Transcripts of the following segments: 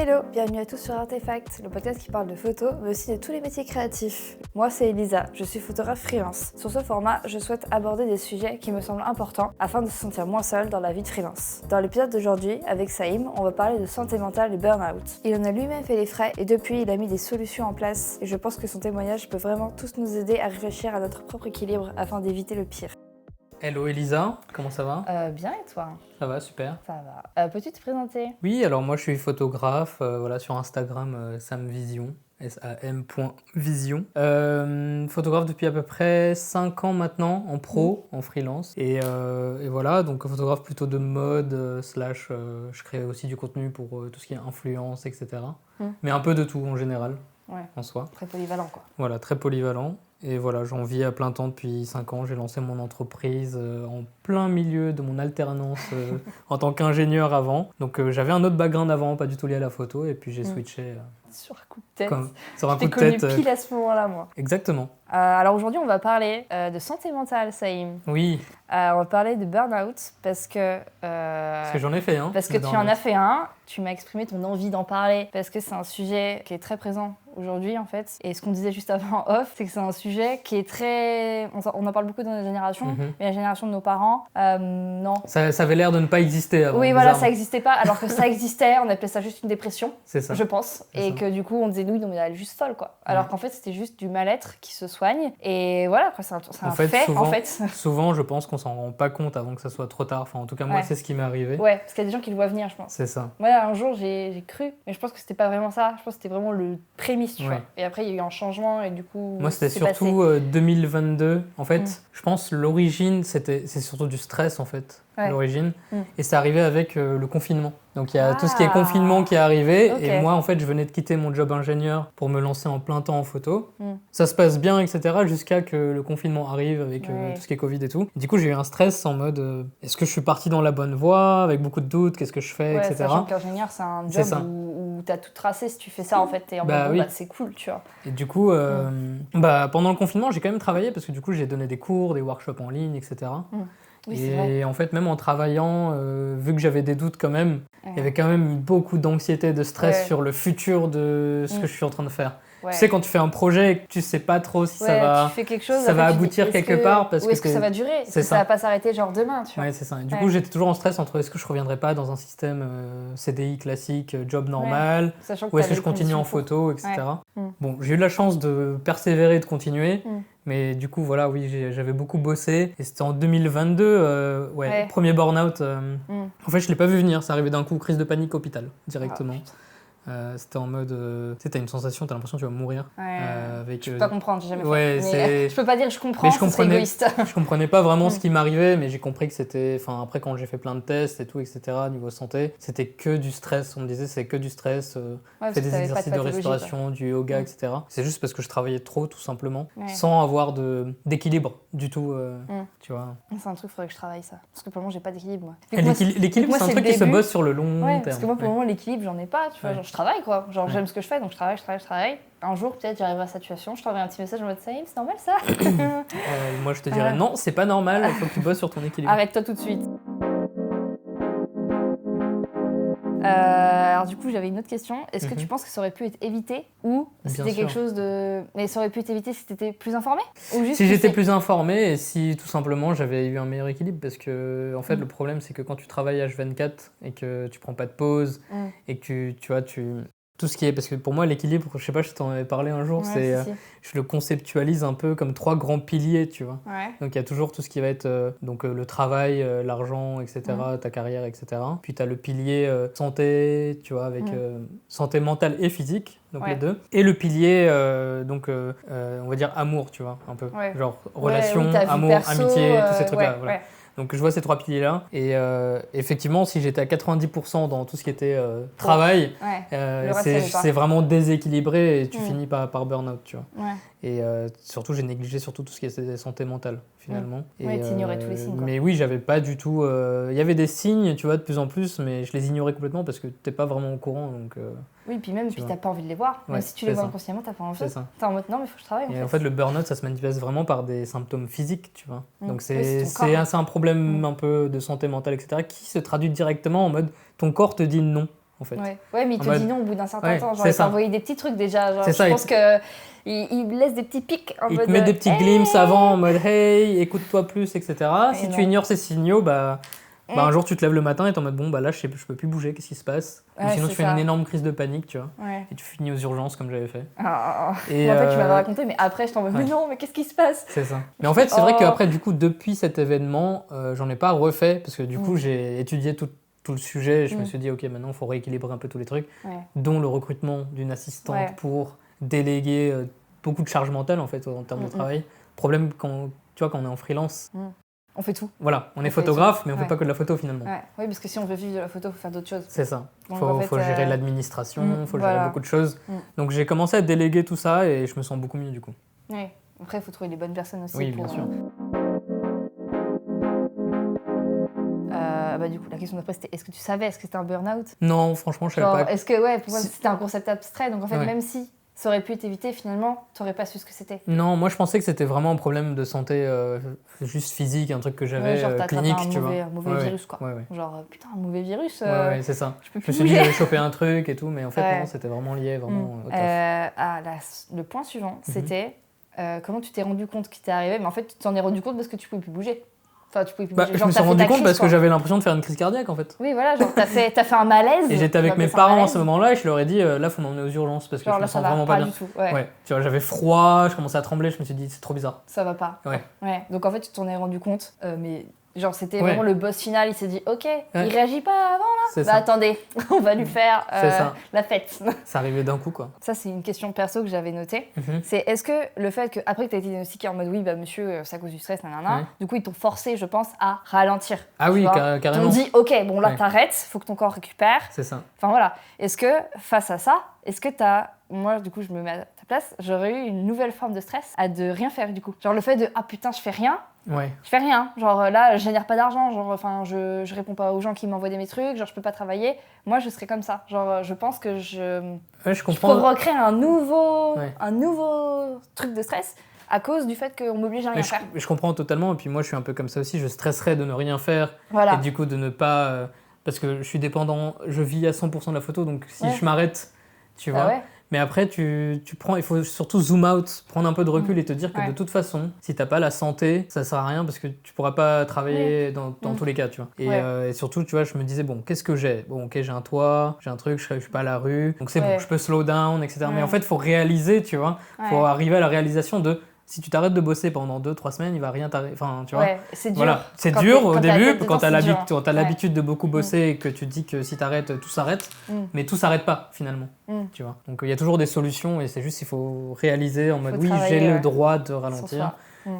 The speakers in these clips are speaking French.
Hello, bienvenue à tous sur Artefact, le podcast qui parle de photos, mais aussi de tous les métiers créatifs. Moi, c'est Elisa, je suis photographe freelance. Sur ce format, je souhaite aborder des sujets qui me semblent importants afin de se sentir moins seul dans la vie de freelance. Dans l'épisode d'aujourd'hui, avec Saïm, on va parler de santé mentale et burn-out. Il en a lui-même fait les frais et depuis, il a mis des solutions en place et je pense que son témoignage peut vraiment tous nous aider à réfléchir à notre propre équilibre afin d'éviter le pire. Hello Elisa, comment ça va? Bien et toi? Ça va, super. Ça va. Peux-tu te présenter? Oui, alors moi je suis photographe, voilà, sur Instagram, samvision, sam.vision. Photographe depuis à peu près 5 ans maintenant, en pro, en freelance. Et voilà, donc photographe plutôt de mode, slash, je crée aussi du contenu pour tout ce qui est influence, etc. Mais un peu de tout en général, en soi. Très polyvalent quoi. Voilà, très polyvalent. Et voilà, j'en vis à plein temps depuis 5 ans. J'ai lancé mon entreprise en plein milieu de mon alternance en tant qu'ingénieur avant. Donc j'avais un autre background avant, pas du tout lié à la photo. Et puis j'ai switché Sur un coup de tête. sur un coup Je de t'ai tête. connu pile à ce moment-là, moi. Exactement. Alors aujourd'hui, on va parler de santé mentale, Saïm. Oui, On va parler de burn-out parce que j'en ai fait un. parce que tu en as fait un. Tu m'as exprimé ton envie d'en parler parce que c'est un sujet qui est très présent aujourd'hui en fait. Et ce qu'on disait juste avant en off, c'est que c'est un sujet qui est très... On en parle beaucoup dans notre génération, mais la génération de nos parents, non. Ça avait l'air de ne pas exister avant. Oui, voilà, bizarrement. ça n'existait pas, alors que ça existait, on appelait ça juste une dépression, C'est ça. je pense. C'est Et ça. que du coup, on disait, oui, non, mais elle est juste folle, quoi. Alors qu'en fait, c'était juste du mal-être qui se soigne. Et voilà, quoi, c'est un fait, souvent, en fait. Souvent, je pense qu'on s'en rend pas compte avant que ça soit trop tard. Enfin, en tout cas, moi, Ouais. c'est ce qui m'est arrivé. Ouais, parce qu'il y a des gens qui le voient venir, je pense. C'est ça. Moi, un jour, j'ai cru, mais je pense que c'était pas vraiment ça. Je pense que c'était vraiment le prémisse, tu Ouais. vois. Et après, il y a eu un changement, et du coup, Moi, c'était c'est surtout passé. 2022. En fait, je pense l'origine, c'est surtout du stress, en fait, Ouais. l'origine. Mm. Et c'est arrivé avec le confinement. Donc, il y a tout ce qui est Ah. confinement qui est arrivé. Ok. Et moi, en fait, je venais de quitter mon job ingénieur pour me lancer en plein temps en photo. Mm. Ça se passe bien, etc. jusqu'à que le confinement arrive avec Ouais. tout ce qui est Covid et tout. Du coup, j'ai eu un stress en mode est-ce que je suis parti dans la bonne voie, avec beaucoup de doutes, qu'est-ce que je fais, Ouais, etc. sachant qu'ingénieur, c'est un C'est job ça. où t'as tout tracé. Si tu fais ça, en fait, t'es en Bah mode, bon, oui. bah, c'est cool, tu vois. Et du coup, pendant le confinement, j'ai quand même travaillé parce que du coup, j'ai donné des cours, des workshops en ligne, etc. Oui, c'est vrai. Et en fait, même en travaillant, vu que j'avais des doutes quand même, Ouais. il y avait quand même beaucoup d'anxiété, de stress Ouais. sur le futur de ce que je suis en train de faire. Ouais. Tu sais, quand tu fais un projet et que tu sais pas trop si ça Ouais, va... tu fais quelque chose, ça après, va tu dis, aboutir est-ce quelque que- part parce ou que est-ce que ça va durer? Est-ce c'est que ça ça. va pas s'arrêter genre demain, tu vois? Ouais, c'est ça. Et du Ouais. coup, j'étais toujours en stress entre est-ce que je reviendrai pas dans un système CDI classique, job normal, Sachant que ou est-ce t'as que je les continue en conditions pour. photo, etc. Ouais. Bon, j'ai eu la chance de persévérer, de continuer, Mm. mais du coup, voilà, oui, j'avais beaucoup bossé. Et c'était en 2022, Ouais. premier burn-out. Mm. En fait, je l'ai pas vu venir, c'est arrivé d'un coup, crise de panique, hôpital, Ah, directement. putain. C'était en mode, tu sais, t'as une sensation, t'as l'impression que tu vas mourir. Ouais. Avec, Je peux pas comprendre, j'ai jamais ouais, fait. c'est- Mais je peux pas dire je comprends, Mais je ce serait comprenais- égoïste. Je comprenais pas vraiment Mm. ce qui m'arrivait, mais j'ai compris que c'était. Enfin, après, quand j'ai fait plein de tests et tout, etc., niveau santé, c'était que du stress. On me disait, c'est que du stress, parce fais que des t'avais pas de exercices de pathologie, respiration, du yoga, Mm. etc. C'est juste parce que je travaillais trop, tout simplement, Ouais. sans avoir d'équilibre du tout, tu vois. quoi. C'est un truc, faudrait que je travaille ça. Parce que pour le moment, j'ai pas d'équilibre, moi. Et l'équilibre, moi, c'est un c'est truc le qui se début. bosse sur le long Ouais, terme. parce que moi, pour le moment, l'équilibre, j'en ai pas, tu vois. Ouais. Genre, je travaille, quoi. Genre, Ouais. j'aime ce que je fais, donc je travaille. Un jour, peut-être, j'arriverai à cette situation, je t'enverrai un petit message en mode Saïm, c'est normal ça? Moi, je te dirais, non, c'est pas normal, il faut que tu bosses sur ton équilibre. Arrête-toi tout de suite. Alors du coup, j'avais une autre question. Est-ce que tu penses que ça aurait pu être évité ou Bien c'était sûr. quelque chose de... Mais ça aurait pu être évité si t'étais plus informé? Ou juste Si tu j'étais sais- plus informé et si tout simplement j'avais eu un meilleur équilibre, parce que en fait le problème c'est que quand tu travailles H24 et que tu prends pas de pause Mm. et que tu vois tout ce qui est, parce que pour moi l'équilibre, je sais pas, je t'en avais parlé un jour, Ouais, c'est si. je le conceptualise un peu comme 3 grands piliers, tu vois. Ouais. Donc il y a toujours tout ce qui va être le travail, l'argent, etc., ta carrière, etc. Puis tu as le pilier santé, tu vois, avec santé mentale et physique, donc Ouais. les deux. Et le pilier, on va dire amour, tu vois, un peu. Ouais. Genre Ouais, relation, oui, ta vie amour, perso, amitié, tous ces trucs-là. ouais, Voilà. ouais. Donc je vois ces 3 piliers-là. Et effectivement, si j'étais à 90% dans tout ce qui était travail, Ouais. Le reste, ça allait pas. c'est vraiment déséquilibré et tu Mm. finis par burn-out, tu vois. Ouais. Et surtout, j'ai négligé surtout tout ce qui était santé mentale, finalement. Ouais, t'ignorais tous les signes, quoi. Mais oui, j'avais pas du tout... Il y avait des signes, tu vois, de plus en plus, mais je les ignorais complètement parce que t'es pas vraiment au courant, donc... Oui, puis même, vois. t'as pas envie de les voir. Même Ouais, si tu les c'est vois ça. inconsciemment, t'as pas envie. C'est ça. T'es en mode non, mais faut que je travaille. Et en fait, le burn-out, ça se manifeste vraiment par des symptômes physiques, tu vois. Mm. Donc Oui, c'est ton c'est corps. un problème un peu de santé mentale, etc., qui se traduit directement en mode ton corps te dit non, en fait. Ouais, mais il te dit non au bout d'un certain temps. Genre, il t'a envoyé des petits trucs déjà. Genre, je pense qu'il laisse des petits pics en mode... Il te met des petits glimpses avant en mode hey, écoute-toi plus, etc. Si tu ignores ces signaux, un jour tu te lèves le matin et t'es en mode bon, là je peux plus bouger, qu'est-ce qui se passe? Ou sinon tu fais une énorme crise de panique, tu vois. Et tu finis aux urgences comme j'avais fait. Et en fait, tu m'avais raconté, mais après je t'en mode mais non, mais qu'est-ce qui se passe? C'est ça. Mais en fait, c'est vrai qu'après, du coup, depuis cet événement, j'en ai pas refait parce que du coup, j'ai étudié tout le sujet et je me suis dit, ok, maintenant il faut rééquilibrer un peu tous les trucs, dont le recrutement d'une assistante pour déléguer beaucoup de charge mentale en fait en termes de travail. Problème quand on est en freelance. On fait tout. Voilà, on est photographe, mais on fait pas que de la photo finalement. Oui, parce que si on veut vivre de la photo, il faut faire d'autres choses. C'est ça. Il faut gérer l'administration, il faut gérer beaucoup de choses. Donc j'ai commencé à déléguer tout ça et je me sens beaucoup mieux du coup. Oui. Après, il faut trouver les bonnes personnes aussi. Oui, bien sûr. Du coup, la question d'après, c'était est-ce que tu savais, est-ce que c'était un burn-out? Non, franchement, je savais pas. Est-ce que, pour moi, c'était un concept abstrait, donc en fait, même si ça aurait pu t'éviter, finalement, tu n'aurais pas su ce que c'était. Non, moi je pensais que c'était vraiment un problème de santé juste physique, un truc que j'avais clinique, tu vois. Un mauvais virus, quoi. Genre, putain, un mauvais virus. Ouais, c'est ça. Je me suis dit, j'avais chopé un truc et tout, mais en fait, non, c'était vraiment lié au taf. Le point suivant, c'était comment tu t'es rendu compte qu'il t'est arrivé, mais en fait, tu t'en es rendu compte parce que tu pouvais plus bouger. Enfin, tu pouvais plus bouger. Je me suis rendu compte parce que j'avais l'impression de faire une crise cardiaque en fait. Oui, voilà, genre t'as fait un malaise. Et j'étais avec mes parents à ce moment-là et je leur ai dit là, faut m'emmener aux urgences parce que genre, je me sens vraiment pas bien. Du tout. Tu vois, j'avais froid, je commençais à trembler, je me suis dit c'est trop bizarre. Ça va pas. Ouais. Donc en fait, tu t'en es rendu compte, mais genre c'était vraiment le boss final, il s'est dit ok, il réagit pas avant là. Bah attendez, on va lui faire la fête. Ça arrivait d'un coup quoi. Ça c'est une question perso que j'avais notée. C'est est-ce que le fait que après que tu as été diagnostiqué en mode oui bah monsieur c'est à cause du stress nanana, du coup ils t'ont forcé je pense à ralentir. Ah oui carrément. Ils t'ont dit ok bon là t'arrêtes, faut que ton corps récupère. C'est ça. Enfin voilà. Est-ce que face à ça, est-ce que moi du coup je me mets à ta place, j'aurais eu une nouvelle forme de stress à de rien faire du coup. Genre le fait de ah putain je fais rien. Je fais rien, genre là je génère pas d'argent, genre enfin je réponds pas aux gens qui m'envoient mes trucs, genre je peux pas travailler. Moi je serais comme ça, genre je pense que je provoquerais un nouveau truc de stress à cause du fait qu'on m'oblige à rien faire. Je comprends totalement et puis moi je suis un peu comme ça aussi, je stresserais de ne rien faire et du coup de ne pas parce que je suis dépendant, je vis à 100% de la photo donc si je m'arrête, tu vois. Mais après, il faut surtout zoom out, prendre un peu de recul et te dire que de toute façon, si t'as pas la santé, ça sert à rien parce que tu pourras pas travailler dans tous les cas, tu vois. Et surtout, tu vois, je me disais, bon, qu'est-ce que j'ai? Bon, ok, j'ai un toit, j'ai un truc, je suis pas à la rue, donc c'est bon, je peux slow down, etc. Mais en fait, il faut réaliser, tu vois, faut arriver à la réalisation de si tu t'arrêtes de bosser pendant 2-3 semaines, il va rien t'arriver. Enfin, tu vois. C'est dur. Voilà. C'est dur au début, quand t'as l'habitude de beaucoup bosser et que tu te dis que si t'arrêtes, tout s'arrête. Mais tout s'arrête pas, finalement. Tu vois. Donc, il y a toujours des solutions et c'est juste qu'il faut réaliser en mode oui, j'ai le droit de ralentir.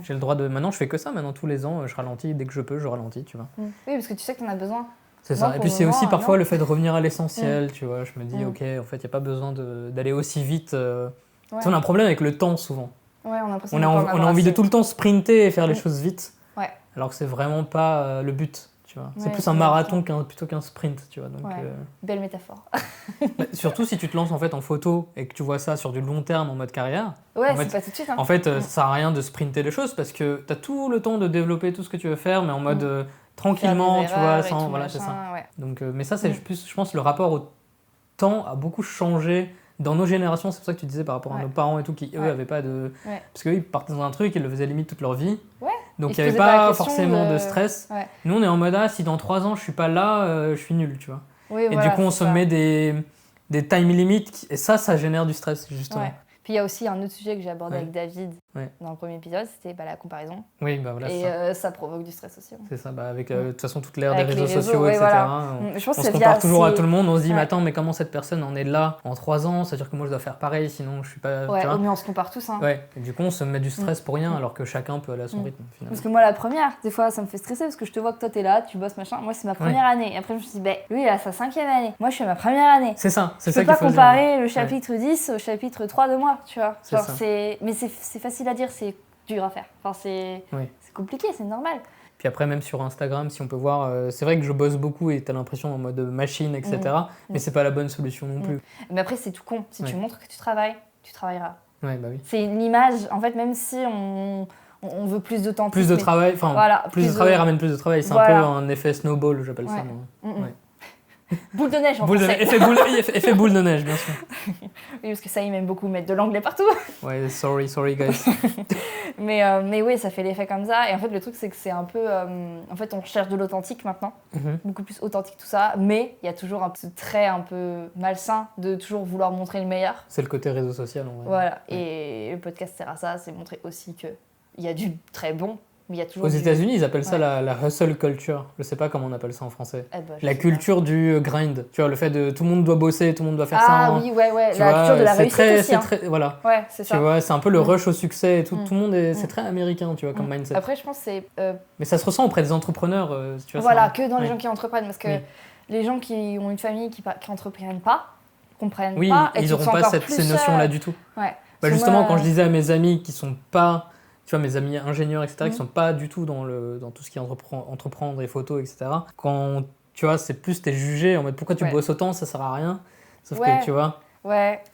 J'ai le droit de. Maintenant, je fais que ça. Maintenant, tous les ans, je ralentis. Dès que je peux, je ralentis, tu vois. Oui, parce que tu sais que t'en as besoin. C'est ça. Et puis, c'est aussi parfois le fait de revenir à l'essentiel, tu vois. Je me dis, ok, en fait, il n'y a pas besoin d'aller aussi vite. On a un problème avec le temps, souvent. On a envie de tout le temps sprinter et faire les choses vite, alors que c'est vraiment pas le but, tu vois. C'est plus un marathon plutôt qu'un sprint, tu vois. Donc, belle métaphore. Surtout si tu te lances en fait en photo et que tu vois ça sur du long terme en mode carrière. C'est pas tout de suite. En fait, ça sert à rien de sprinter les choses parce que t'as tout le temps de développer tout ce que tu veux faire, mais en mode tranquillement, tu vois, sans voilà, c'est ça. Donc, mais ça, c'est plus, je pense, le rapport au temps a beaucoup changé. Dans nos générations, c'est pour ça que tu disais par rapport à nos parents et tout, qui eux avaient pas de. Parce qu'eux, ils partaient dans un truc, ils le faisaient limite toute leur vie. Donc il n'y avait pas forcément de stress. Nous, on est en mode si dans 3 ans je suis pas là, je suis nul, tu vois. Et du coup, on se met des time limits et ça génère du stress, justement. Puis il y a aussi un autre sujet que j'ai abordé avec David dans le premier épisode, c'était la comparaison. Oui, bah voilà. Et ça provoque du stress aussi. C'est ça, avec de toute façon toute l'ère des réseaux sociaux, etc. Je pense on se compare toujours à tout le monde, on se dit mais attends, mais comment cette personne en est là en 3 ans? Ça veut dire que moi je dois faire pareil, sinon je suis pas. Mais on se compare tous. Et du coup on se met du stress pour rien, alors que chacun peut aller à son rythme finalement. Parce que moi la première, des fois ça me fait stresser parce que je te vois que toi t'es là, tu bosses machin. Moi c'est ma première année. Et après je me suis dit lui il a sa 5e année. Moi je suis à ma première année. C'est ça, c'est ça qu'il faut dire. Je peux pas comparer le chapitre 10 au chapitre 3 de moi, tu vois. Mais c'est facile à dire, c'est dur à faire. Enfin, c'est compliqué, c'est normal. Puis après, même sur Instagram, si on peut voir, c'est vrai que je bosse beaucoup et t'as l'impression en mode machine, etc. Mais c'est pas la bonne solution non plus. Mais après, c'est tout con. Si tu montres que tu travailles, tu travailleras. Ouais, bah oui. C'est une image, en fait, même si on veut plus de temps. Plus de travail, enfin, plus de travail ramène plus de travail. C'est un peu un effet snowball, j'appelle ça. Moi. Boule de neige en Boule de français. neige. Effet boule de neige, bien sûr. Oui, parce que ça, il aime beaucoup mettre de l'anglais partout. Ouais, sorry guys. Mais oui, ça fait l'effet comme ça. Et en fait, le truc, c'est que c'est un peu... en fait, on cherche de l'authentique maintenant. Beaucoup plus authentique, tout ça. Mais il y a toujours ce trait un peu malsain de toujours vouloir montrer le meilleur. C'est le côté réseau social, en vrai. Voilà. Ouais. Et le podcast sert à ça. C'est montrer aussi qu'il y a du très bon. Mais il y a toujours Aux États-Unis, ils appellent ça la hustle culture. Je sais pas comment on appelle ça en français. La culture du grind. Tu vois, le fait de tout le monde doit bosser, tout le monde doit faire ça. Ah oui, ouais. La culture de la réussite aussi. Voilà. Ouais, c'est ça. Tu vois, c'est un peu le rush au succès et tout. Tout le monde c'est très américain, tu vois, comme mindset. Après, je pense que c'est... Mais ça se ressent auprès des entrepreneurs, tu vois. Voilà, que dans les gens qui entreprennent. Parce que les gens qui ont une famille qui n'entreprennent pas, comprennent pas. Oui, ils n'auront pas ces notions-là du tout. Ouais. Bah, justement, quand je disais à mes amis qui sont pas... Tu vois, mes amis ingénieurs, etc., qui sont pas du tout dans tout ce qui est entreprendre et photos, etc. Quand, tu vois, c'est plus t'es jugé en mode pourquoi tu bosses autant, ça sert à rien. Sauf que, tu vois,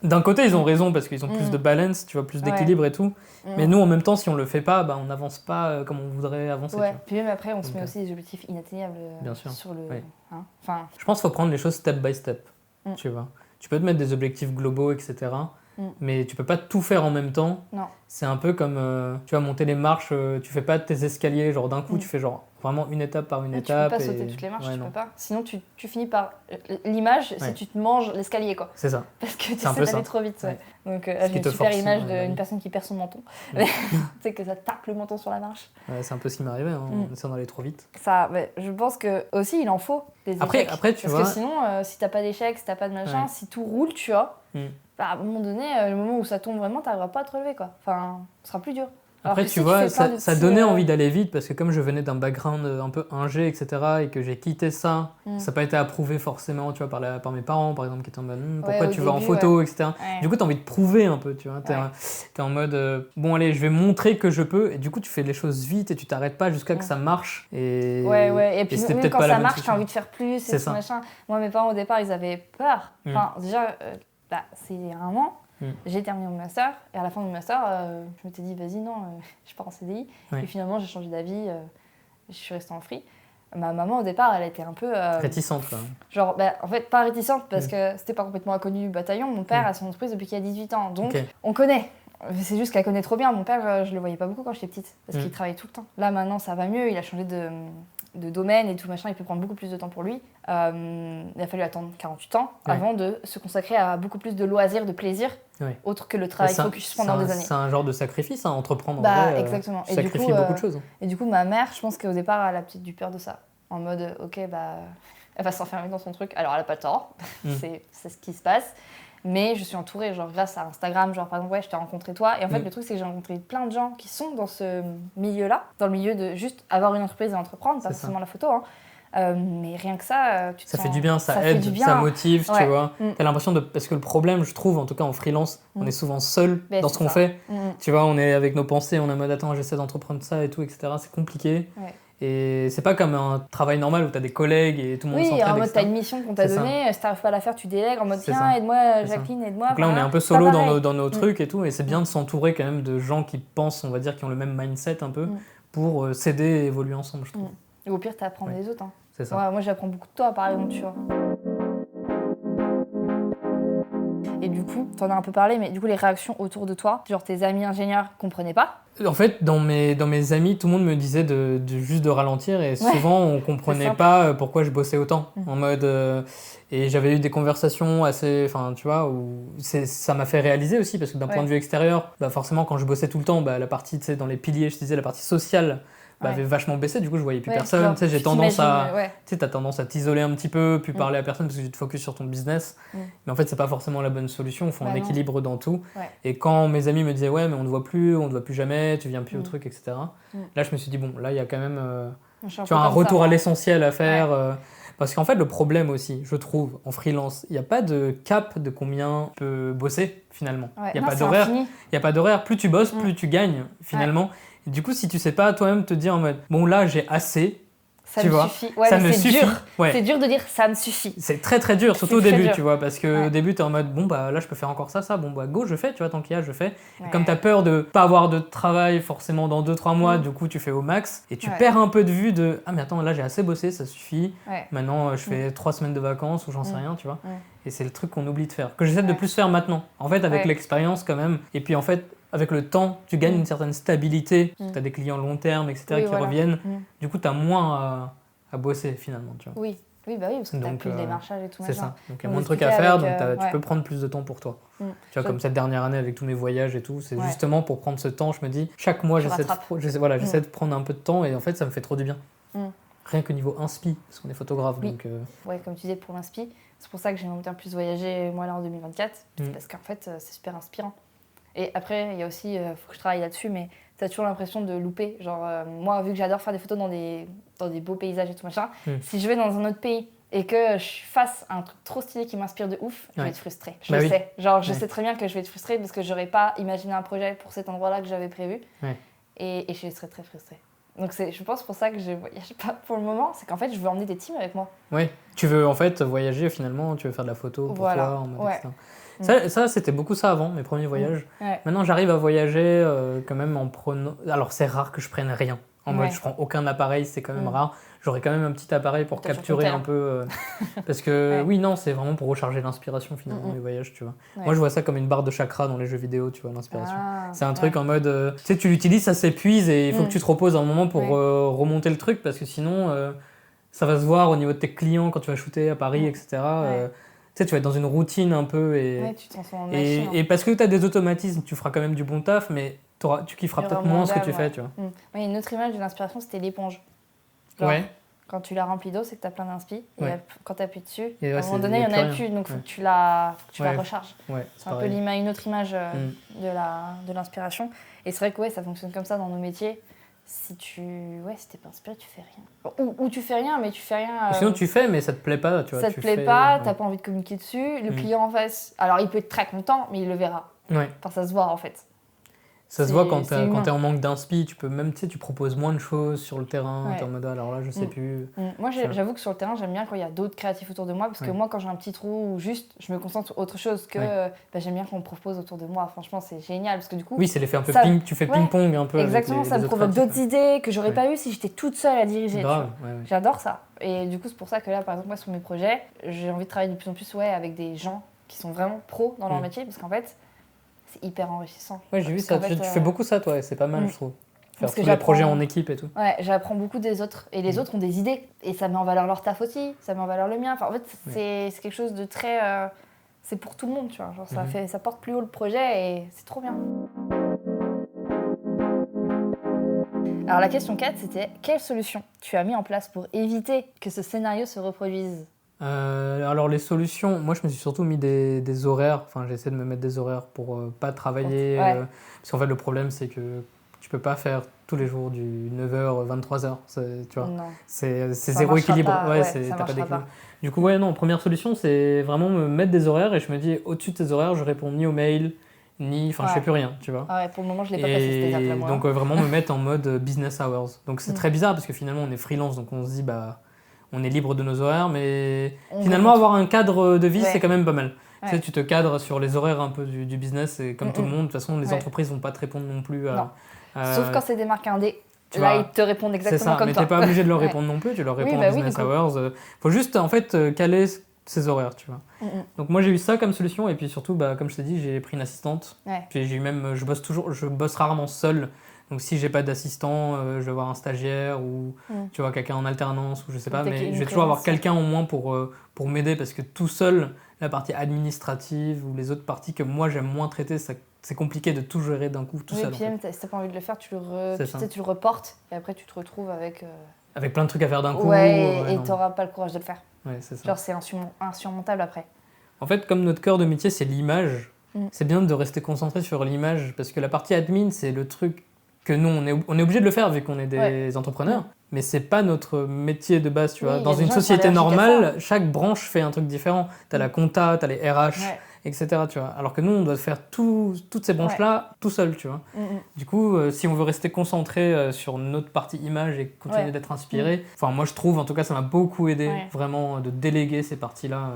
d'un côté, ils ont raison parce qu'ils ont plus de balance, tu vois, plus d'équilibre et tout. Mais nous, en même temps, si on le fait pas, bah, on n'avance pas comme on voudrait avancer. Ouais, puis même après, on se met aussi des objectifs inatteignables bien sûr. sur le... Hein, je pense qu'il faut prendre les choses step by step, tu vois. Tu peux te mettre des objectifs globaux, etc., mais tu peux pas tout faire en même temps. Non. C'est un peu comme, tu vas monter les marches, tu fais pas tes escaliers, genre d'un coup, tu fais genre vraiment une étape par une étape. Tu peux pas sauter toutes les marches, tu peux pas. Sinon, tu finis par... L'image, c'est tu te manges l'escalier, quoi. C'est ça. Parce que tu essaies d'aller trop vite. Ouais. Donc, j'ai une super image d'une personne qui perd son menton. Tu sais que ça tape le menton sur la marche. Ouais, c'est un peu ce qui m'est arrivé, en essayant d'aller trop vite. Ça, je pense que aussi, il en faut des échecs. Après, tu vois... Parce que sinon, si t'as pas d'échecs, si t'as pas de machin, si tout roule, tu vois... Bah, à un moment donné, le moment où ça tombe vraiment, t'arriveras pas à te relever, quoi. Enfin, ce sera plus dur. Après, tu vois, ça donnait envie d'aller vite parce que comme je venais d'un background un peu ingé, etc., et que j'ai quitté ça, ça n'a pas été approuvé forcément, tu vois, par mes parents, par exemple, qui étaient en mode pourquoi tu vas en photo, etc. Du coup, t'as envie de prouver un peu, tu vois. T'es en mode bon, allez, je vais montrer que je peux, et du coup, tu fais les choses vite et tu t'arrêtes pas jusqu'à que ça marche. Et puis même quand ça marche, t'as envie de faire plus, et tout machin. Moi, mes parents, au départ, ils avaient peur. Enfin, déjà, c'est un an. J'ai terminé mon master et à la fin de mon master, je m'étais dit vas-y non, je pars en CDI. Et finalement j'ai changé d'avis, je suis restée en free. Ma maman au départ elle était un peu... réticente quoi. Genre en fait pas réticente parce que c'était pas complètement inconnu du bataillon. Mon père a son entreprise depuis qu'il a 18 ans donc on connaît. C'est juste qu'elle connaît trop bien. Mon père je le voyais pas beaucoup quand j'étais petite parce qu'il travaillait tout le temps. Là maintenant ça va mieux, il a changé de domaine et tout machin, il peut prendre beaucoup plus de temps pour lui. Il a fallu attendre 48 ans avant de se consacrer à beaucoup plus de loisirs, de plaisirs, autre que le travail focus pendant des années. C'est un genre de sacrifice, entreprendre en vrai. Exactement. Tu sacrifies beaucoup de choses. Et du coup, ma mère, je pense qu'au départ, elle a peut-être eu peur de ça. En mode, elle va s'enfermer dans son truc. Alors, elle a pas tort, c'est ce qui se passe. Mais je suis entourée, genre grâce à Instagram, genre par exemple, je t'ai rencontré toi. Et en fait, le truc, c'est que j'ai rencontré plein de gens qui sont dans ce milieu-là, dans le milieu de juste avoir une entreprise et entreprendre, pas forcément la photo. Mais rien que ça, tu te sens... fait du bien, ça aide, ça motive, tu vois. T'as l'impression de... Parce que le problème, je trouve, en tout cas en freelance, on est souvent seul dans ce qu'on fait. Tu vois, on est avec nos pensées, on est en mode attends, j'essaie d'entreprendre ça et tout, etc. C'est compliqué. Et c'est pas comme un travail normal où t'as des collègues et tout le monde s'entraide. Oui, en mode t'as une mission qu'on t'a donnée, si t'arrives pas à la faire, tu délègues en mode tiens, aide-moi Jacqueline, aide-moi. Donc là, on est un peu solo dans nos trucs et tout, et c'est bien de s'entourer quand même de gens qui pensent, on va dire, qui ont le même mindset un peu, pour s'aider et évoluer ensemble, je trouve. Et au pire, t'apprends des autres. C'est ça. Moi, j'apprends beaucoup de toi, par exemple, tu vois. Et du coup, t'en as un peu parlé, mais du coup, les réactions autour de toi, genre tes amis ingénieurs comprenaient pas. En fait, dans mes amis, tout le monde me disait juste de ralentir et souvent on comprenait pas pourquoi je bossais autant. En mode, et j'avais eu des conversations assez, enfin tu vois, où ça m'a fait réaliser aussi parce que d'un point de vue extérieur, forcément quand je bossais tout le temps, la partie, tu sais, dans les piliers, je disais la partie sociale avait vachement baissé, du coup je voyais plus personne, tu sais, j'ai tendance à, tu sais, t'as tendance à t'isoler un petit peu, puis parler à personne parce que tu te focuses sur ton business, mais en fait c'est pas forcément la bonne solution, il faut un équilibre dans tout, et quand mes amis me disaient ouais mais on ne voit plus, on ne voit plus jamais, tu viens plus au truc, etc. Là je me suis dit bon, là il y a quand même tu vois, un retour à l'essentiel à faire, parce qu'en fait le problème aussi, je trouve, en freelance, il n'y a pas de cap de combien tu peux bosser finalement, il n'y a pas d'horaire, plus tu bosses, plus tu gagnes finalement. Et du coup, si tu sais pas toi-même te dire en mode bon là j'ai assez, Ça tu me vois. suffit. Ouais, Ça mais me c'est suffit. dur. Ouais. C'est dur de dire ça me suffit. C'est très très dur, surtout au C'est très début, dur. tu vois, parce que Ouais. au début, t'es en mode, bon, bah là, je peux faire encore ça, bon, bah go, je fais, tu vois, tant qu'il y a, je fais. Et Ouais. comme t'as peur de pas avoir de travail forcément dans 2-3 mois, Mm. du coup, tu fais au max, et tu Ouais. perds un peu de vue de, ah, mais attends, là, j'ai assez bossé, ça suffit. Ouais. Maintenant, je fais 3 semaines de vacances, ou j'en sais rien, tu vois. Mm. Et c'est le truc qu'on oublie de faire, que j'essaie de Ouais. plus faire maintenant. En fait, avec Ouais. l'expérience, quand même, et puis en fait, avec le temps, tu gagnes Mm. une certaine stabilité, Mm. tu as des clients long terme, etc., Oui, qui voilà. reviennent. Mm. Du coup, tu as moins à bosser, finalement, tu vois. Oui. Oui, bah oui, parce que t'as Donc, plus le démarchage et tout c'est machin. ça. Donc il y a On moins de trucs à expliquait faire, avec, donc tu ouais. peux prendre plus de temps pour toi. Mm. Tu vois, comme cette dernière année avec tous mes voyages et tout, c'est Ouais. justement pour prendre ce temps, je me dis, chaque mois Tu j'essaie de, rattrapes. j'essaie de prendre un peu de temps et en fait ça me fait trop du bien. Mm. Rien que niveau inspi, parce qu'on est photographe, Oui. donc... Ouais, comme tu disais, pour l'inspi. C'est pour ça que j'aimerais bien plus voyager, moi, là, en 2024. Mm. Parce qu'en fait, c'est super inspirant. Et après, il y a aussi, faut que je travaille là-dessus, mais t'as toujours l'impression de louper. Genre, moi, vu que j'adore faire des photos dans des beaux paysages et tout machin, si je vais dans un autre pays et que je fasse un truc trop stylé qui m'inspire de ouf, je vais être frustrée. Je Bah le oui. sais. Genre, je Ouais. sais très bien que je vais être frustrée parce que j'aurais pas imaginé un projet pour cet endroit-là que j'avais prévu. Ouais. Et je serais très frustrée. Donc, je pense pour ça que je voyage pas pour le moment. C'est qu'en fait, je veux emmener des teams avec moi. Ouais, tu veux en fait voyager finalement, tu veux faire de la photo pour Voilà. toi, en mode Ouais. etc. Ça, c'était beaucoup ça avant, mes premiers voyages. Ouais. Maintenant, j'arrive à voyager quand même en prenant... Alors, c'est rare que je prenne rien. En mode, Ouais. je prends aucun appareil, c'est quand même rare. J'aurais quand même un petit appareil pour T'as capturer toujours un peu... parce que Ouais. oui, non, c'est vraiment pour recharger l'inspiration finalement, les voyages, tu vois. Ouais. Moi, je vois ça comme une barre de chakra dans les jeux vidéo, tu vois, l'inspiration. Ah, C'est un truc ouais. en mode... tu sais, tu l'utilises, ça s'épuise et il faut que tu te reposes un moment pour Ouais. remonter le truc parce que sinon, ça va se voir au niveau de tes clients quand tu vas shooter à Paris, etc. Ouais. Tu sais, tu vas être dans une routine un peu et... Ouais, tu te transformes en machine. Et parce que tu as des automatismes, tu feras quand même du bon taf, mais tu kifferas Il y peut-être aura moins moins ce que tu d'âme, fais, ouais. tu vois. Moi, il y a une autre image de l'inspiration, c'était l'éponge. Genre, Ouais. Quand tu la remplis d'eau, c'est que tu as plein d'inspi. Et Ouais. quand tu appuies dessus, Et à ouais, un moment donné, il n'y en a plus. Donc, il faut que tu la recharges. Ouais, C'est un peu pareil. une autre image de l'inspiration. Et c'est vrai que ça fonctionne comme ça dans nos métiers. Si t'es pas inspiré, tu fais rien. Ou tu fais rien, mais tu fais rien. Sinon, tu fais, mais ça te plaît pas, tu vois. Ça te tu plaît fais, pas, ouais. t'as pas envie de communiquer dessus. Le client en face, alors il peut être très content, mais il le verra. Ouais. Enfin, ça se voit en fait. Ça se voit quand c'est humain. t'es en manque d'inspi, tu peux même, tu sais, tu proposes moins de choses sur le terrain, Ouais. t'es en mode, alors là, je sais plus. Moi, j'avoue que sur le terrain, j'aime bien quand il y a d'autres créatifs autour de moi, parce que moi, quand j'ai un petit trou ou juste, je me concentre sur autre chose que j'aime bien qu'on me propose autour de moi. Franchement, c'est génial, parce que du coup... Oui, c'est l'effet un peu ça- ping, tu fais ping-pong un peu. Exactement, avec ça les me autres provoque créatifs, d'autres idées que j'aurais pas eu si j'étais toute seule à diriger. Grave, tu vois. ouais. J'adore ça. Et du coup, c'est pour ça que là, par exemple, moi, sur mes projets, j'ai envie de travailler de plus en plus avec des gens qui sont vraiment pros dans leur métier, parce qu'en fait, c'est hyper enrichissant. Ouais, j'ai vu Parce ça. qu'en fait, Tu fais beaucoup ça, toi, et c'est pas mal, je trouve. Faire Parce que tous les j'apprends- projets en équipe et tout. Ouais, j'apprends beaucoup des autres. Et les autres ont des idées. Et ça met en valeur leur taf aussi. Ça met en valeur le mien. Enfin, en fait, c'est quelque chose de très... c'est pour tout le monde, tu vois. Genre, ça porte plus haut le projet et c'est trop bien. Alors, la question 4, c'était quelle solution tu as mis en place pour éviter que ce scénario se reproduise ? Alors les solutions, moi je me suis surtout mis des horaires, enfin j'ai essayé de me mettre des horaires pour pas travailler, Ouais. parce qu'en fait le problème c'est que tu peux pas faire tous les jours du 9h, 23h, tu vois, Non. c'est Ça zéro marchera équilibre, pas, ouais, ça t'as pas marchera d'équilibre. pas. Du coup non, première solution c'est vraiment me mettre des horaires et je me dis au-dessus de ces horaires je réponds ni aux mails, je fais plus rien, tu vois. Ah ouais, pour le moment, je l'ai pas passé cette étape-là, moi. Donc vraiment me mettre en mode business hours. Donc c'est très bizarre parce que finalement on est freelance, donc on se dit on est libre de nos horaires, mais finalement avoir un cadre de vie c'est quand même pas mal. Tu sais, tu te cadres sur les horaires un peu du business et comme tout le monde, de toute façon les entreprises vont pas te répondre non plus. Sauf quand c'est des marques indé. Tu Là, vois, ils te répondent exactement c'est ça, comme mais toi. t'es pas obligé de leur répondre non plus, tu leur réponds en business hours. Faut juste en fait caler ces horaires, tu vois. Donc moi j'ai eu ça comme solution et puis surtout comme je t'ai dit j'ai pris une assistante. Puis j'ai eu même je bosse rarement seul. Donc si j'ai pas d'assistant, je vais avoir un stagiaire ou tu vois quelqu'un en alternance ou je sais pas, mais je vais toujours avoir quelqu'un au moins pour m'aider parce que tout seul la partie administrative ou les autres parties que moi j'aime moins traiter, c'est compliqué de tout gérer d'un coup tout seul. Et puis même, si t'as pas envie de le faire, tu le reportes et après tu te retrouves avec plein de trucs à faire d'un coup. Et t'auras pas le courage de le faire. Ouais, c'est ça. Genre c'est insurmontable après. En fait, comme notre cœur de métier c'est l'image, c'est bien de rester concentré sur l'image parce que la partie admin c'est le truc que nous on est obligé de le faire vu qu'on est des entrepreneurs. Mais c'est pas notre métier de base, tu vois. Dans une société normale, chaque branche fait un truc différent. T'as la compta, t'as les RH, etc. Tu vois. Alors que nous, on doit faire toutes ces branches-là tout seul, tu vois. Du coup, si on veut rester concentré sur notre partie image et continuer d'être inspiré, enfin moi je trouve, en tout cas ça m'a beaucoup aidé vraiment de déléguer ces parties-là.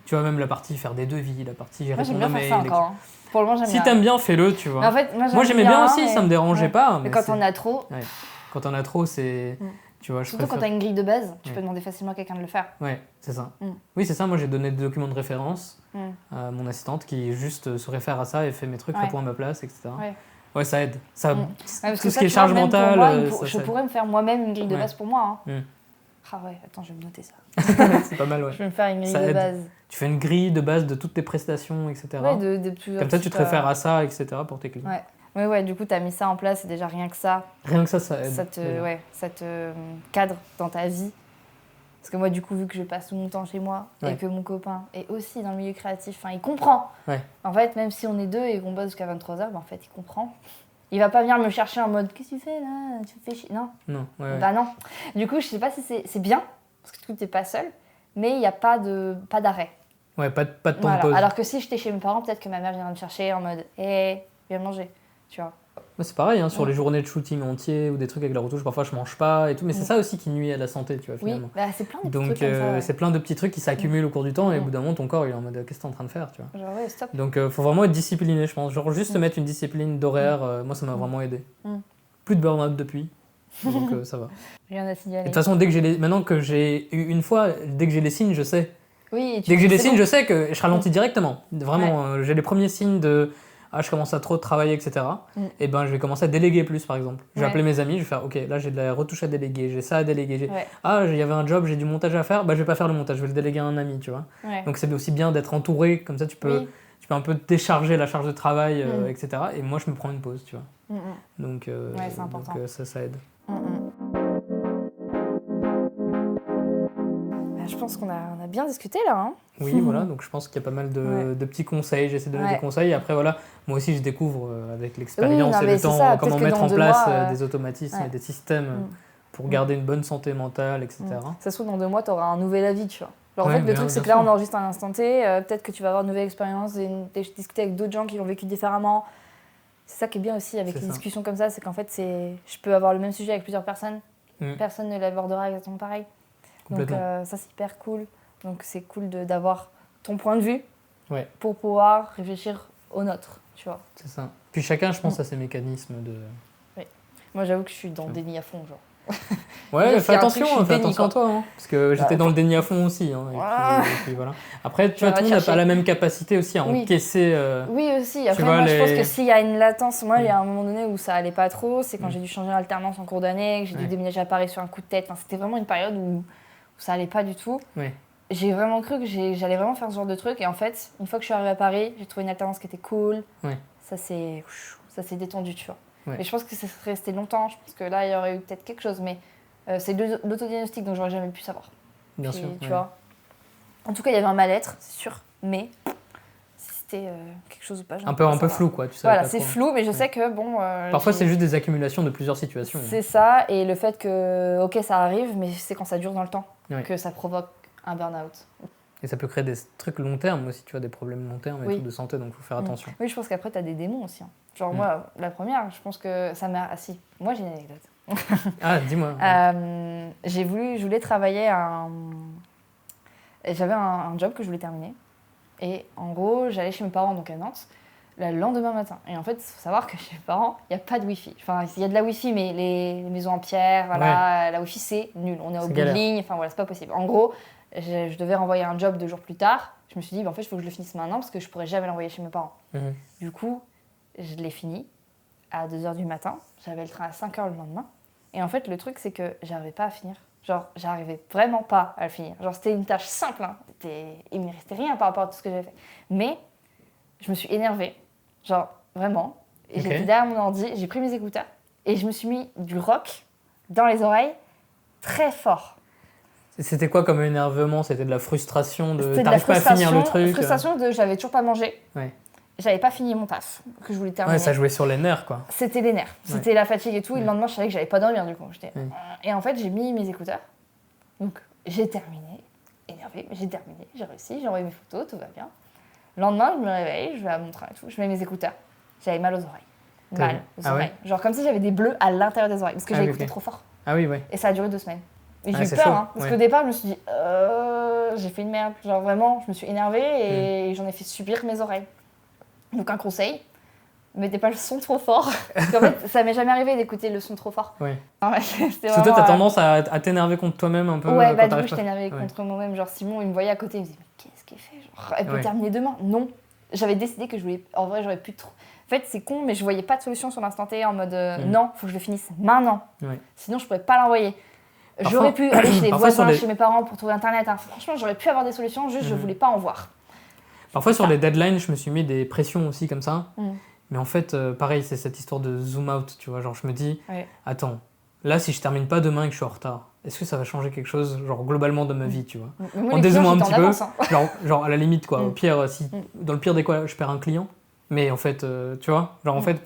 Tu vois, même la partie faire des devis, la partie gérer son mail. Ça encore, hein. Pour le moment, j'aime si bien. t'aimes bien, fais-le, tu vois. Mais en fait, moi j'aimais bien aussi, ça me dérangeait pas. Mais quand on a trop... Quand on a trop, c'est... Tu vois, surtout quand tu as une grille de base, tu peux demander facilement à quelqu'un de le faire. Ouais, c'est ça. Oui, c'est ça. Moi, j'ai donné des documents de référence à mon assistante qui juste se réfère à ça et fait mes trucs, répond à ma place, etc. Ouais, ça aide. Ça, parce tout que ce qui est charge mentale, je pourrais me faire moi-même une grille de base pour moi. Hein. Ah ouais, attends, je vais me noter ça. C'est pas mal, ouais. Je vais me faire une grille de base. Tu fais une grille de base de toutes tes prestations, etc. Ouais, comme ça, tu te réfères à ça, etc. pour tes clients. Ouais, du coup, tu as mis ça en place et déjà rien que ça. Rien que ça aide. Ça te cadre dans ta vie. Parce que moi, du coup, vu que je passe tout mon temps chez moi et que mon copain est aussi dans le milieu créatif, il comprend. En fait, même si on est deux et qu'on bosse jusqu'à 23h, en fait, il comprend. Il va pas venir me chercher en mode « Qu'est-ce que tu fais là ? Tu me fais chier ?» Non. Bah non. Du coup, je sais pas si c'est bien, parce que du coup, t'es pas seul, mais il n'y a pas d'arrêt. Ouais, pas de temps de pause. Alors que si j'étais chez mes parents, peut-être que ma mère viendrait me chercher en mode « Hé, viens manger », tu vois. C'est pareil, hein, sur les journées de shooting entier ou des trucs avec la retouche, parfois je mange pas et tout, mais c'est ça aussi qui nuit à la santé, tu vois, finalement. Oui, c'est plein de petits trucs comme ça. C'est plein de petits trucs qui s'accumulent au cours du temps et au bout d'un moment, ton corps il est en mode qu'est-ce que t'es en train de faire, tu vois. Genre, stop. Donc faut vraiment être discipliné, je pense. Genre juste se mettre une discipline d'horaire, moi ça m'a vraiment aidé. Plus de burn-out depuis, donc ça va. Rien à signaler. De toute façon, maintenant que j'ai eu une fois, dès que j'ai les signes, je sais. Oui, dès que j'ai les signes, je sais que je ralentis directement. Vraiment, j'ai les premiers signes de je commence à trop travailler, etc. Et ben je vais commencer à déléguer plus, par exemple. Je vais appeler mes amis, je vais faire ok, là j'ai de la retouche à déléguer, j'ai ça à déléguer. Il y avait un job, j'ai du montage à faire, je vais pas faire le montage, je vais le déléguer à un ami, tu vois. Donc c'est aussi bien d'être entouré, comme ça tu peux un peu décharger la charge de travail, etc. Et moi je me prends une pause, tu vois. Donc, c'est important. Donc ça aide. Je pense qu'on a bien discuté là. Hein. Oui, voilà, donc je pense qu'il y a pas mal de petits conseils, j'essaie de donner des conseils, et après voilà, moi aussi je découvre avec l'expérience et le temps comment mettre en place des automatismes et des systèmes pour garder une bonne santé mentale, etc. Ça se trouve, dans 2 mois, tu auras un nouvel avis, tu vois. Alors en fait, le truc, c'est que là, on enregistre un instant T, peut-être que tu vas avoir une nouvelle expérience, discuter avec d'autres gens qui l'ont vécu différemment. C'est ça qui est bien aussi avec les discussions comme ça, c'est qu'en fait, je peux avoir le même sujet avec plusieurs personnes, personne ne l'abordera exactement pareil. Donc ça, c'est hyper cool. Donc c'est cool d'avoir ton point de vue pour pouvoir réfléchir au nôtre, tu vois. C'est ça. Puis chacun, je pense, a ses mécanismes de... Oui. Moi, j'avoue que je suis dans le déni à fond, genre. Ouais, fais attention à toi, hein, parce que j'étais dans le déni à fond aussi. Hein, et puis, voilà. Après, tu vois, tout le monde n'a pas la même capacité aussi à encaisser. Oui, aussi. Après, moi, je pense que s'il y a une latence, moi, il y a un moment donné où ça allait pas trop, c'est quand j'ai dû changer d'alternance en cours d'année, que j'ai dû déménager à Paris sur un coup de tête. Enfin, c'était vraiment une période où ça allait pas du tout. J'ai vraiment cru que j'allais vraiment faire ce genre de truc. Et en fait, une fois que je suis arrivée à Paris, j'ai trouvé une alternance qui était cool. Ça s'est détendu, tu vois. Mais je pense que ça serait resté longtemps. Je pense que là, il y aurait eu peut-être quelque chose. Mais c'est de l'autodiagnostic, donc j'aurais jamais pu savoir. Bien sûr. Tu vois. En tout cas, il y avait un mal-être, c'est sûr. Mais si c'était quelque chose ou pas, un peu flou, quoi. Tu sais. Voilà, c'est flou, mais je sais que bon. Parfois, c'est juste des accumulations de plusieurs situations. C'est ça. Et le fait que, ok, ça arrive, mais c'est quand ça dure dans le temps que ça provoque un burn-out. Et ça peut créer des trucs long terme aussi, tu vois, des problèmes long terme et tout de santé, donc il faut faire attention. Oui, je pense qu'après, tu as des démons aussi. Hein. Genre, moi, la première, je pense que ça m'a... Ah si, moi, j'ai une anecdote. Ah, dis-moi. Je voulais travailler J'avais un job que je voulais terminer. Et en gros, j'allais chez mes parents, donc à Nantes, le lendemain matin. Et en fait, il faut savoir que chez mes parents, il n'y a pas de Wi-Fi. Enfin, il y a de la Wi-Fi, mais les maisons en pierre, voilà, la Wi-Fi, c'est nul. On est au bout de ligne, enfin voilà, c'est pas possible. En gros, je devais renvoyer un job 2 jours plus tard. Je me suis dit, en fait, il faut que je le finisse maintenant parce que je pourrais jamais l'envoyer chez mes parents. Du coup, je l'ai fini à 2h du matin. J'avais le train à 5h le lendemain. Et en fait, le truc, c'est que j'arrivais pas à finir. Genre, j'arrivais vraiment pas à le finir. Genre, c'était une tâche simple. Hein. Il me restait rien par rapport à tout ce que j'avais fait. Mais je me suis énervée. Genre, vraiment. Et j'étais derrière mon ordi, j'ai pris mes écouteurs et je me suis mis du rock dans les oreilles très fort. C'était quoi comme énervement ? C'était de la frustration de t'arrives pas à finir le truc. Frustration de j'avais toujours pas mangé. J'avais pas fini mon taf que je voulais terminer. Ça jouait sur les nerfs, quoi. C'était les nerfs. C'était la fatigue et tout. Et le lendemain, je savais que j'allais pas dormir, du coup. Et en fait, j'ai mis mes écouteurs. Donc, j'ai terminé. Énervée, mais j'ai terminé. J'ai réussi. J'ai envoyé mes photos. Tout va bien. Le lendemain, je me réveille, je vais à mon train et tout, je mets mes écouteurs. J'avais mal aux oreilles. Mal aux oreilles. Genre comme si j'avais des bleus à l'intérieur des oreilles, parce que j'avais écouté trop fort. Ah oui, ouais. Et ça a duré 2 semaines. Et j'ai eu c'est peur, chaud, hein, parce qu'au départ, je me suis dit, j'ai fait une merde. Genre vraiment, je me suis énervée et j'en ai fait subir mes oreilles. Donc un conseil, mettez pas le son trop fort. Parce qu'en fait, ça m'est jamais arrivé d'écouter le son trop fort. Ouais. Parce que toi, t'as tendance à t'énerver contre toi-même un peu. Ouais, bah du coup, je t'énervais contre moi-même. Genre Simon, il me voyait à côté, il me disait, mais qu'est-ce qu'il fait? Genre, elle peut terminer demain. Non. J'avais décidé que je voulais. En vrai, j'aurais pu trop. En fait, c'est con, mais je voyais pas de solution sur l'instant T en mode non, faut que je le finisse maintenant. Ouais. Sinon, je pourrais pas l'envoyer. J'aurais pu aller chez les voisins, chez mes parents pour trouver internet. Hein. Franchement, j'aurais pu avoir des solutions, juste je voulais pas en voir. Parfois, sur les deadlines, je me suis mis des pressions aussi comme ça. Mais en fait, pareil, c'est cette histoire de zoom out, tu vois. Genre, je me dis, attends, là, si je termine pas demain et que je suis en retard, est-ce que ça va changer quelque chose, genre globalement de ma vie, tu vois? En dézoomant un petit peu, genre à la limite, quoi. Au pire, si, dans le pire des cas, je perds un client. Mais en fait, tu vois, genre en fait,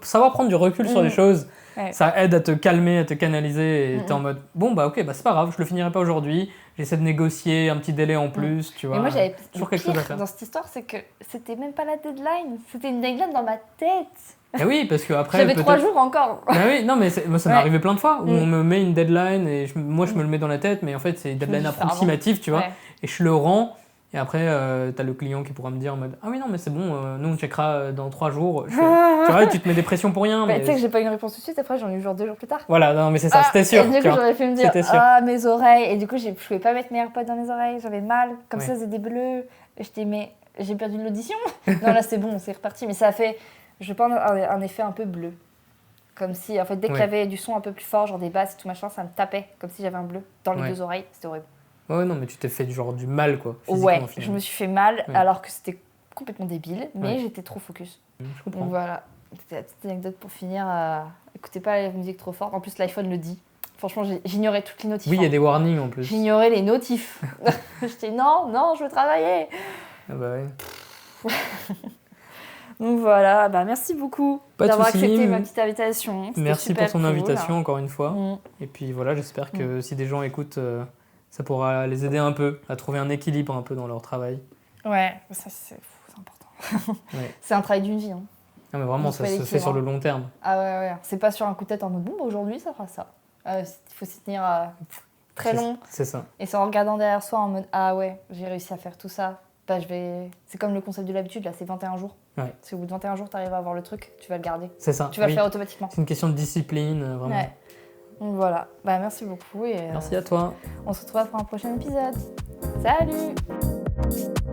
savoir prendre du recul sur les choses, ça aide à te calmer, à te canaliser, et t'es en mode, bon bah ok, bah c'est pas grave, je le finirai pas aujourd'hui, j'essaie de négocier un petit délai en plus, tu vois. Mais moi j'avais toujours quelque chose à faire. Dans cette histoire, c'est que c'était même pas la deadline, c'était une deadline dans ma tête. Ah oui, parce que après j'avais 3 jours encore. Ah oui, non mais moi ça m'est arrivé plein de fois où on me met une deadline et moi je me le mets dans la tête, mais en fait c'est une deadline approximative, tu vois, et je le rends. Et après, t'as le client qui pourra me dire en mode ah oui, non, mais c'est bon, nous on checkera dans 3 jours. Tu vois, tu te mets des pressions pour rien. Mais tu sais que j'ai pas eu une réponse tout de suite, après j'en ai eu genre 2 jours plus tard. Voilà, non, mais c'est ça, c'était sûr. Et du coup, j'aurais pu me dire mes oreilles. Et du coup, je pouvais pas mettre mes AirPods dans mes oreilles, j'avais mal. Comme ça, c'était des bleus. J'étais, mais j'ai perdu de l'audition. Non, là c'est bon, c'est reparti. Mais ça a fait, je pense, un effet un peu bleu. Comme si, en fait, dès qu'il y avait du son un peu plus fort, genre des basses et tout machin, ça me tapait. Comme si j'avais un bleu dans les 2 oreilles. C'était horrible. Ouais, non, mais tu t'es fait du mal, quoi. Ouais, je me suis fait mal alors que c'était complètement débile, mais j'étais trop focus. Je comprends. Donc voilà, c'était la petite anecdote pour finir. Écoutez pas la musique trop forte. En plus, l'iPhone le dit. Franchement, j'ignorais toutes les notifs. Oui, il y a des warnings en plus. J'ignorais les notifs. J'étais non, je veux travailler. Ah bah ouais. Donc voilà, bah merci beaucoup d'avoir accepté ma petite invitation. Merci pour ton invitation encore une fois. Et puis voilà, j'espère que si des gens écoutent, ça pourra les aider un peu à trouver un équilibre un peu dans leur travail. Ouais, ça c'est important. C'est un travail d'une vie. Hein. Non mais vraiment, ça se fait sur le long terme. Ah ouais. C'est pas sur un coup de tête en mode bon, aujourd'hui ça fera ça. Il faut s'y tenir très long. C'est ça. Et c'est en regardant derrière soi en mode ah ouais, j'ai réussi à faire tout ça. Bah, c'est comme le concept de l'habitude, là, c'est 21 jours. Ouais. Si au bout de 21 jours, tu arrives à avoir le truc, tu vas le garder. C'est ça. Tu vas le faire automatiquement. C'est une question de discipline, vraiment. Ouais. Donc voilà, bah, merci beaucoup. Et, merci à toi. On se retrouve pour un prochain épisode. Salut!